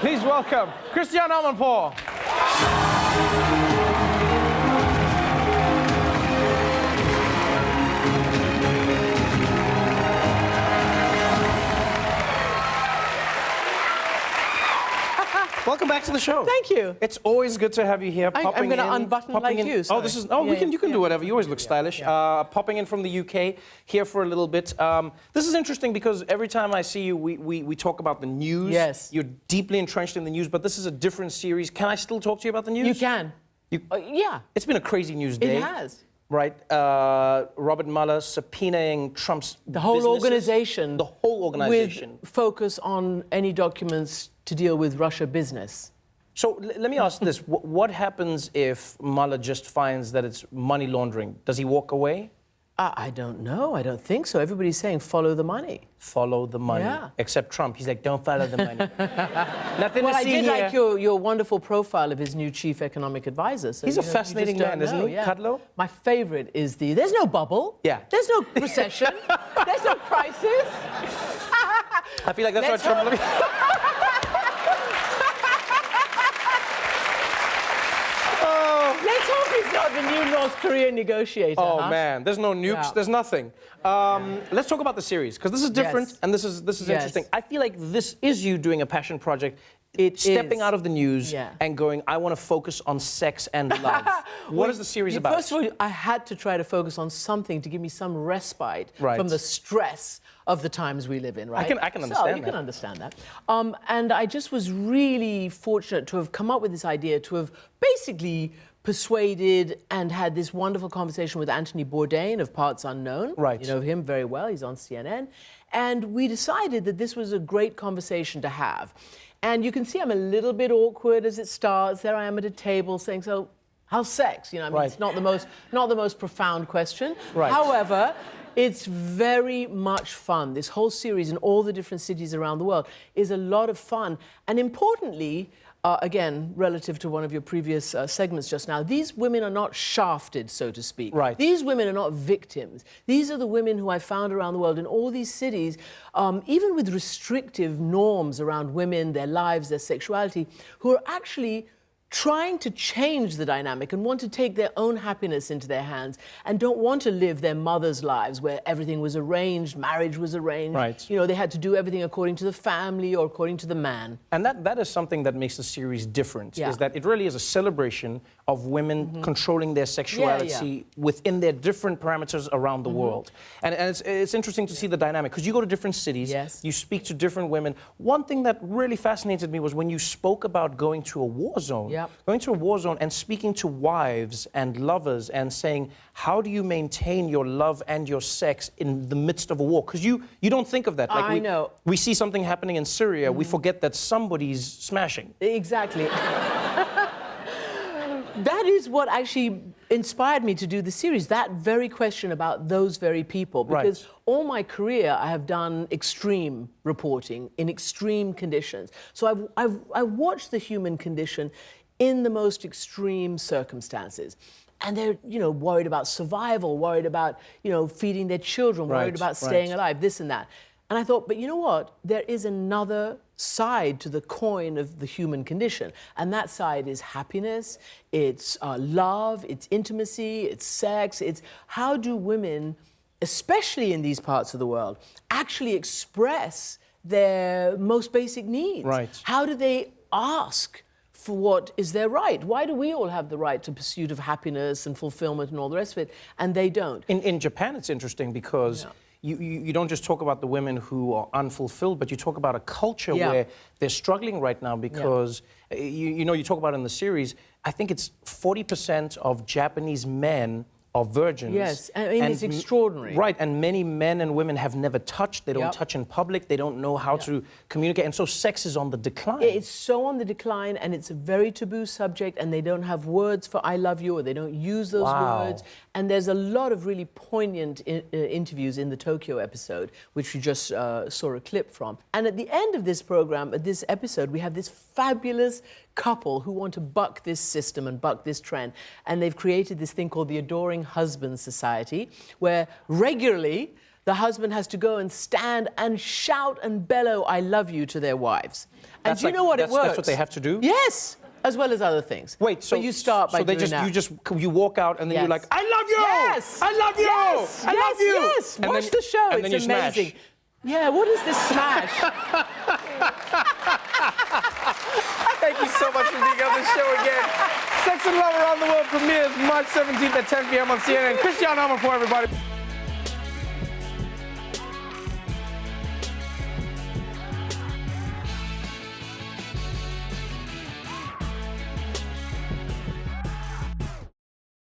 Please welcome Christiane Amanpour. Welcome back to the show. Thank you. It's always good to have you here. I'm going to unbutton like you. Oh, this is. Oh, you can do whatever. You always look stylish. Popping in from the UK, here for a little bit. This is interesting because every time I see you, we talk about the news. Yes. You're deeply entrenched in the news, but this is a different series. Can I still talk to you about the news? You can. Yeah. It's been a crazy news day. It has. Right, Robert Mueller subpoenaing Trump's The whole organization. The whole organization. With focus on any documents to deal with Russia business. So let me ask this. What happens if Mueller just finds that it's money laundering? Does he walk away? I don't know. I don't think so. Everybody's saying follow the money. Follow the money. Yeah. Except Trump. He's like, don't follow the money. Nothing Well, to I see did here. like your wonderful profile of his new chief economic advisor. So, He's a fascinating man, isn't he? Yeah. Kudlow? My favorite is there's no bubble. Yeah. There's no recession. There's no crisis. I feel like that's Let's what Trump... Let's hope he's not the new North Korean negotiator. Oh, man, there's no nukes, Yeah. there's nothing. Let's talk about the series, because this is different, Yes. and this is Yes. interesting. I feel like this is you doing a passion project, It stepping is. out of the news Yeah. and going, I want to focus on sex and love. What is the series about? First of all, I had to try to focus on something to give me some respite Right. from the stress of the times we live in, right? I can So, understand you that. can understand that. And I just was really fortunate to have come up with this idea, to have basically persuaded and had this wonderful conversation with Anthony Bourdain of Parts Unknown. Right. You know him very well, he's on CNN. And we decided that this was a great conversation to have. And you can see I'm a little bit awkward as it starts. There I am at a table saying, so how's sex? You know, I mean, Right. it's not the most profound question. Right. However, it's very much fun. This whole series in all the different cities around the world is a lot of fun. And importantly, again, relative to one of your previous segments just now, these women are not shafted, so to speak. Right. These women are not victims. These are the women who I found around the world in all these cities, even with restrictive norms around women, their lives, their sexuality, who are actually trying to change the dynamic and want to take their own happiness into their hands and don't want to live their mother's lives where everything was arranged, marriage was arranged. Right. You know, they had to do everything according to the family or according to the man. And that is something that makes the series different, Yeah. is that it really is a celebration of women controlling their sexuality within their different parameters around the world. And it's interesting to see the dynamic, because you go to different cities, Yes. you speak to different women. One thing that really fascinated me was when you spoke about going to a war zone. Yep. Going to a war zone and speaking to wives and lovers and saying, how do you maintain your love and your sex in the midst of a war? Because you don't think of that. Like I know. We see something happening in Syria, we forget that somebody's smashing. Exactly. That is what actually inspired me to do the series, that very question about those very people. Because all my career I have done extreme reporting in extreme conditions. So I've watched the human condition in the most extreme circumstances. And they're, you know, worried about survival, worried about, you know, feeding their children, worried about staying alive, this and that. And I thought, but you know what? There is another side to the coin of the human condition. And that side is happiness, it's love, it's intimacy, it's sex. It's how do women, especially in these parts of the world, actually express their most basic needs? Right. How do they ask for what is their right? Why do we all have the right to pursuit of happiness and fulfillment and all the rest of it, and they don't? In Japan, it's interesting because you don't just talk about the women who are unfulfilled, but you talk about a culture where they're struggling right now because, you know, you talk about in the series, I think it's 40% of Japanese men are virgins. Yes, I mean, it's extraordinary. Right, and many men and women have never touched. They don't touch in public. They don't know how to communicate. And so sex is on the decline. It's so on the decline, and it's a very taboo subject, and they don't have words for I love you, or they don't use those words. And there's a lot of really poignant interviews in the Tokyo episode, which we just saw a clip from. And at the end of this program, at this episode, we have this fabulous couple who want to buck this system and buck this trend. And they've created this thing called the Adoring Husband Society, where regularly the husband has to go and stand and shout and bellow, "I love you," to their wives. And do you know what it works? That's what they have to do? Yes, as well as other things. Wait, so but you start by doing that. You walk out and then you're like, "I love you! Yes! I love you! Yes! I love you!" Yes! Watch the show, and then it's you amazing. Smash. Yeah, what is this smash? Thank you so much for being on the show again. Sex and Love Around the World premieres March 17th at 10 p.m. on CNN. Christiane Amanpour, everybody.